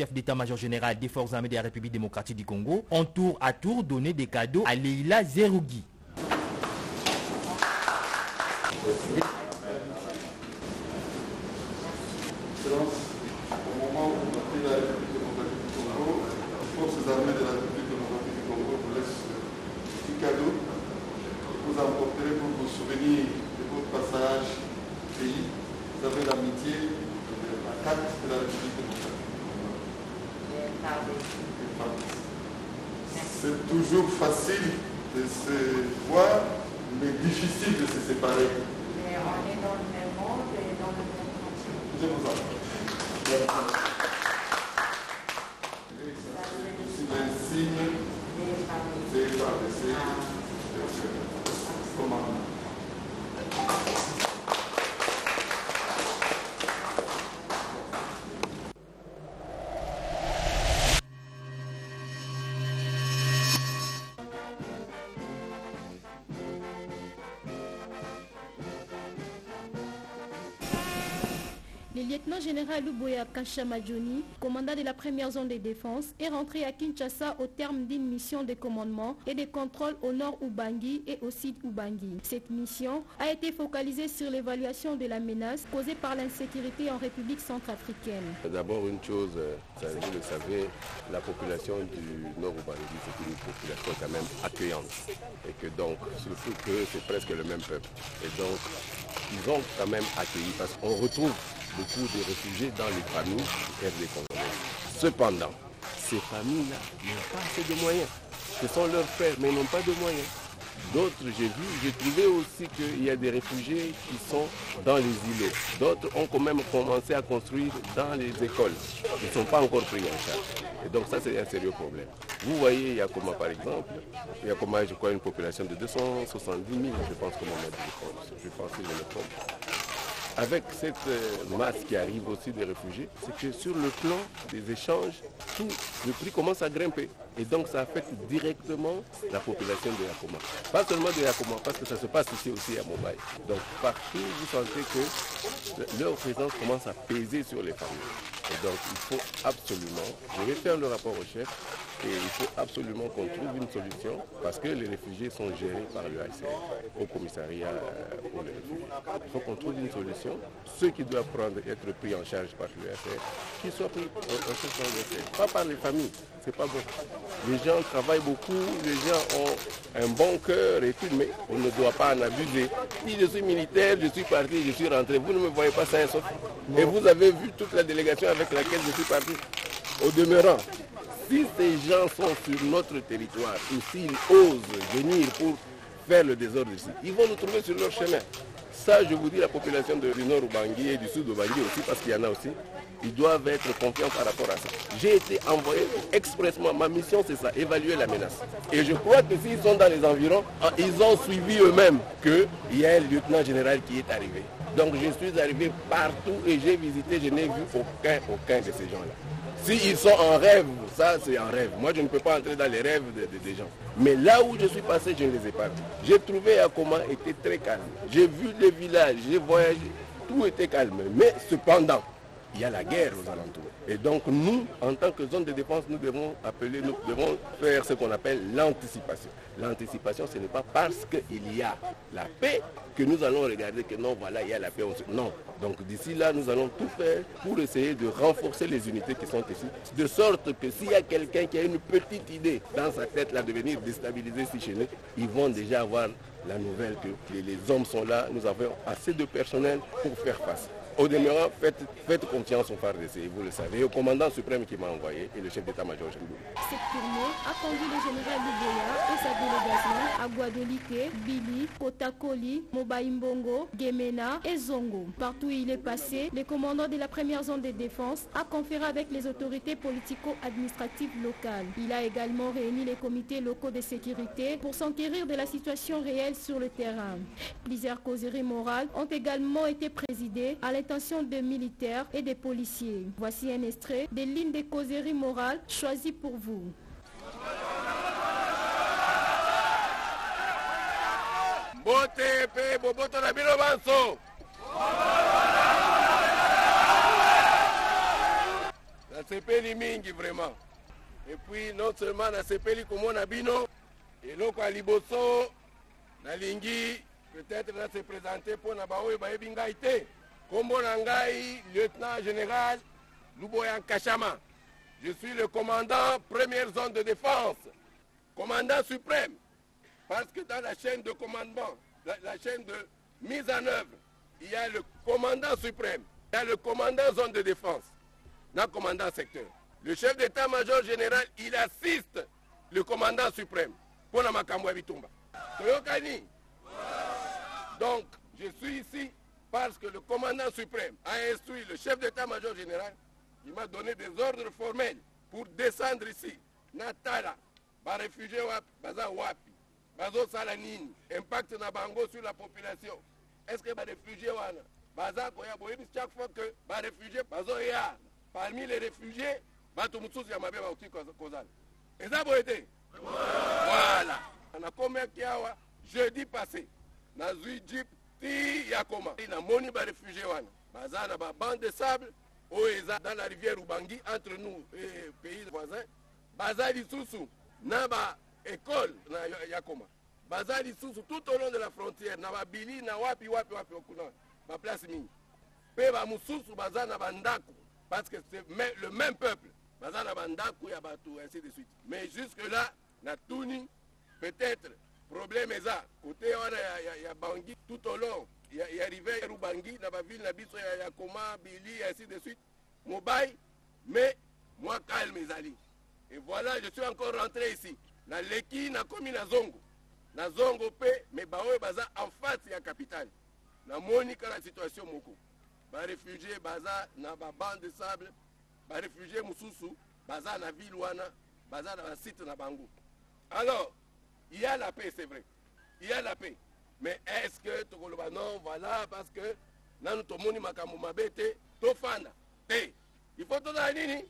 chef d'état-major général des forces armées de la République démocratique du Congo ont tour à tour donné des cadeaux à Leila Zerougui. Au moment où la République démocratique du Congo, les forces armées de la République démocratique du Congo vous laissent ce petit cadeau que vous emporterez pour vous souvenir de votre passage au pays. Vous avez l'amitié de la carte de la République démocratique du Congo. C'est toujours facile de se voir, mais difficile de se séparer. Mais on est dans le même monde et dans le même continent. Je vous en prie. C'est l'insigne des FARDC. Commandement. Le lieutenant-général Luboya Kashamadjoni, commandant de la première zone de défense, est rentré à Kinshasa au terme d'une mission de commandement et de contrôle au nord Ubangi et au sud Ubangi. Cette mission a été focalisée sur l'évaluation de la menace causée par l'insécurité en République centrafricaine. D'abord une chose, vous le savez, la population du nord Ubangi, c'est une population quand même accueillante. Et que donc, surtout que c'est presque le même peuple. Et donc, ils ont quand même accueilli parce qu'on retrouve beaucoup de réfugiés dans les familles RD congolaises. Cependant, ces familles-là n'ont pas assez de moyens. Ce sont leurs frères, mais ils n'ont pas de moyens. D'autres, j'ai trouvé aussi qu'il y a des réfugiés qui sont dans les îlots. D'autres ont quand même commencé à construire dans les écoles. Ils ne sont pas encore pris en charge. Et donc ça, c'est un sérieux problème. Vous voyez, Yakoma par exemple, Yakoma, je crois, une population de 270 000, je pense que je pense que je me trompe. Avec cette masse qui arrive aussi des réfugiés, c'est que sur le plan des échanges, le prix commence à grimper. Et donc ça affecte directement la population de Yakoma. Pas seulement de Yakoma, parce que ça se passe ici aussi à Mumbai. Donc partout, vous sentez que leur présence commence à peser sur les familles. Et donc il faut absolument, je vais faire le rapport au chef, et il faut absolument qu'on trouve une solution, parce que les réfugiés sont gérés par le HCR, au commissariat pour les réfugiés. Il faut qu'on trouve une solution. Ceux qui doivent être pris en charge par le HCR, qu'ils soient pris en charge par le HCR, pas par les familles. C'est pas bon. Les gens travaillent beaucoup, les gens ont un bon cœur et tout, mais on ne doit pas en abuser. Si je suis militaire, je suis parti, je suis rentré, vous ne me voyez pas ça, sauf. Et vous avez vu toute la délégation avec laquelle je suis parti. Au demeurant, si ces gens sont sur notre territoire ou s'ils osent venir pour faire le désordre ici, ils vont nous trouver sur leur chemin. Ça, je vous dis, la population du nord Ubangi et du sud Ubangi aussi, parce qu'il y en a aussi, ils doivent être confiants par rapport à ça. J'ai été envoyé expressement, ma mission c'est ça, évaluer la menace. Et je crois que s'ils sont dans les environs, ils ont suivi eux-mêmes qu'il y a un lieutenant général qui est arrivé. Donc je suis arrivé partout et j'ai visité, je n'ai vu aucun de ces gens-là. S'ils sont en rêve, ça c'est en rêve. Moi je ne peux pas entrer dans les rêves des gens. Mais là où je suis passé, je ne les ai pas vus. J'ai trouvé Yakoma était très calme. J'ai vu les villages, j'ai voyagé, tout était calme. Mais cependant, il y a la guerre aux alentours. Et donc nous, en tant que zone de défense, nous devons faire ce qu'on appelle l'anticipation. L'anticipation, ce n'est pas parce qu'il y a la paix que nous allons regarder que non, voilà, il y a la paix. Non. Donc d'ici là, nous allons tout faire pour essayer de renforcer les unités qui sont ici, de sorte que s'il y a quelqu'un qui a une petite idée dans sa tête là de venir déstabiliser ici chez nous, ils vont déjà avoir la nouvelle que les hommes sont là, nous avons assez de personnel pour faire face. Au demeurant, faites confiance au FARDC, vous le savez, au commandant suprême qui m'a envoyé et le chef d'état-major. Cette tournée a conduit le général Luboya et sa délégation à Guadolite, Bili, Kotakoli, Mobaimbongo, Gemena et Zongo. Partout où il est passé, le commandant de la première zone de défense a conféré avec les autorités politico-administratives locales. Il a également réuni les comités locaux de sécurité pour s'enquérir de la situation réelle sur le terrain. Plusieurs causeries morales ont également été présidées à l'intention des militaires et des policiers. Voici un extrait des lignes de causeries morales choisies pour vous. sepeli mingi vraiment. Et puis non seulement na sepeli komona bino eloko ya liboso na lingi peut-être na se présenter pour na baoyo bayebi ngai te. Kombo na ngai lieutenant général Luboya Kachama. Je suis le commandant première zone de défense, commandant suprême, parce que dans la chaîne de commandement, la chaîne de mise en œuvre, il y a le commandant suprême, il y a le commandant zone de défense, le commandant secteur. Le chef d'état-major général, il assiste le commandant suprême pour la Makambwa Bitumba. Toyokani. Donc, je suis ici parce que le commandant suprême a instruit le chef d'état-major général. Il m'a donné des ordres formels pour descendre ici. Natala, ba réfugié wapi, baza wapi, bazo salanini, impact na bango sur la population. Est-ce que ba réfugié wana, baza koya boyebi chaque fois que ba réfugié bazo ya, parmi les réfugiés, bato mutsusi ya mabe ba uti kozala. Eza boyete. Voilà. On a combien kiawa jeudi passé. Na zui jeep ti yakoma. Na moni ba réfugié wana. Baza na ba bande de sable. Dans la rivière Ubangi, entre nous et pays voisins, Bazali Soussou, Naba école, Yakoma. Bazali Soussou, tout au long de la frontière, Naba Bili, Nawapi, Wapi, Okuna, ma place mine. Peba Moussoussou, Bazana Bandaku, parce que c'est le même peuple. Bazana Bandaku, Yabatou, ainsi de suite. Mais jusque-là, Natouni, peut-être, problème est ça. Côté, il y a Bangui, tout au long. Il y a arrivé à Rubangi, dans la ville, il y a Koma, Bili, ainsi de suite. Mobile, mais moi calme mes alliés. Et voilà, je suis encore rentré ici. Na Leki, na komi na Zongo. Na Zongo pe, mais Baoue Baza en face de la capitale. Na Monika la situation moko. Ba réfugié Baza na ba bande de sable. Ba réfugié Moussoussou, Baza na ville wana, Baza na site na Bango. Alors, il y a la paix, c'est vrai. Il y a la paix. Mais est-ce que Tokoloba non, voilà, parce que nous tomoni makambo mabete, tofanda. Il faut tout dans la nini?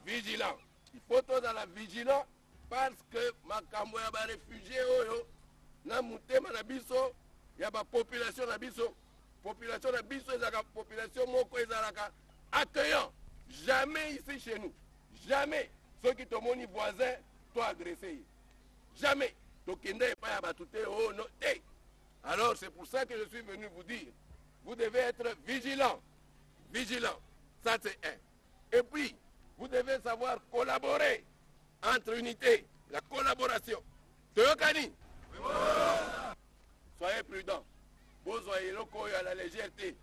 Vigilant. Il faut tout dans la vigilant parce que makambo ya ba réfugié oyo na mutema na biso ya ba population na biso. Population na biso ezaka population moko ezalaka accueillant. Jamais ici chez nous. Jamais ceux qui tomoni voisins toi agressé. Jamais. Oh, non. Hey. Alors c'est pour ça que je suis venu vous dire, vous devez être vigilant. Vigilant, ça c'est un. Et puis, vous devez savoir collaborer entre unités, la collaboration. Toyokani. Soyez prudents. Vous soyez locaux à la légèreté.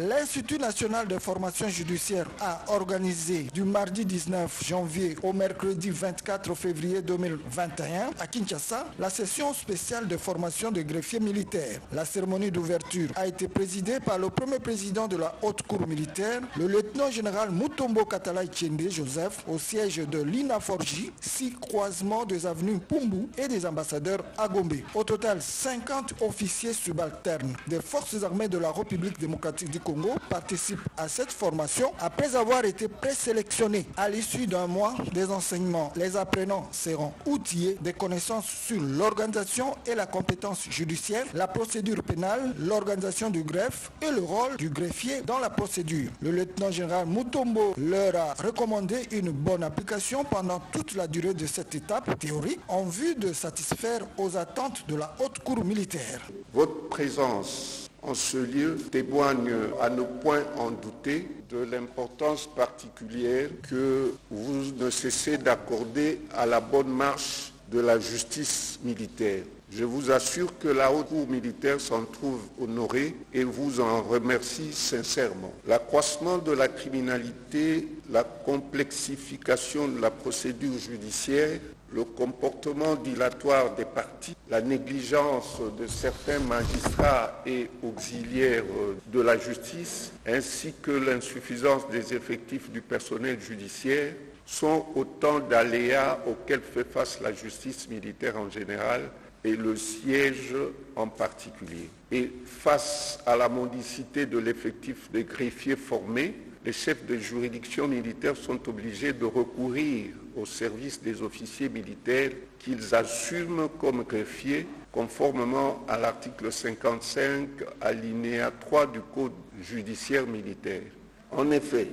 L'Institut national de formation judiciaire a organisé du mardi 19 janvier au mercredi 24 février 2021 à Kinshasa la session spéciale de formation de greffiers militaires. La cérémonie d'ouverture a été présidée par le premier président de la haute cour militaire, le lieutenant général Mutombo Katalai Tchende Joseph, au siège de l'INAFORJI, 6 croisements des avenues Pumbu et des ambassadeurs à Gombe. Au total, 50 officiers subalternes des forces armées de la République démocratique du Congo participent à cette formation après avoir été présélectionnés. À l'issue d'un mois des enseignements, les apprenants seront outillés des connaissances sur l'organisation et la compétence judiciaire, la procédure pénale, l'organisation du greffe et le rôle du greffier dans la procédure. Le lieutenant général Mutombo leur a recommandé une bonne application pendant toute la durée de cette étape théorique en vue de satisfaire aux attentes de la haute cour militaire. Votre présence en ce lieu témoigne à ne point en douter de l'importance particulière que vous ne cessez d'accorder à la bonne marche de la justice militaire. Je vous assure que la haute cour militaire s'en trouve honorée et vous en remercie sincèrement. L'accroissement de la criminalité, la complexification de la procédure judiciaire, le comportement dilatoire des parties, la négligence de certains magistrats et auxiliaires de la justice, ainsi que l'insuffisance des effectifs du personnel judiciaire sont autant d'aléas auxquels fait face la justice militaire en général et le siège en particulier. Et face à la mendicité de l'effectif des greffiers formés, les chefs de juridiction militaire sont obligés de recourir au service des officiers militaires qu'ils assument comme greffiers conformément à l'article 55 alinéa 3 du Code judiciaire militaire. En effet,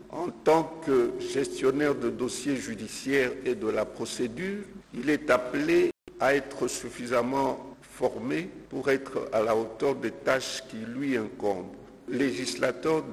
en tant que gestionnaire de dossiers judiciaires et de la procédure, il est appelé à être suffisamment formé pour être à la hauteur des tâches qui lui incombent. Le législateur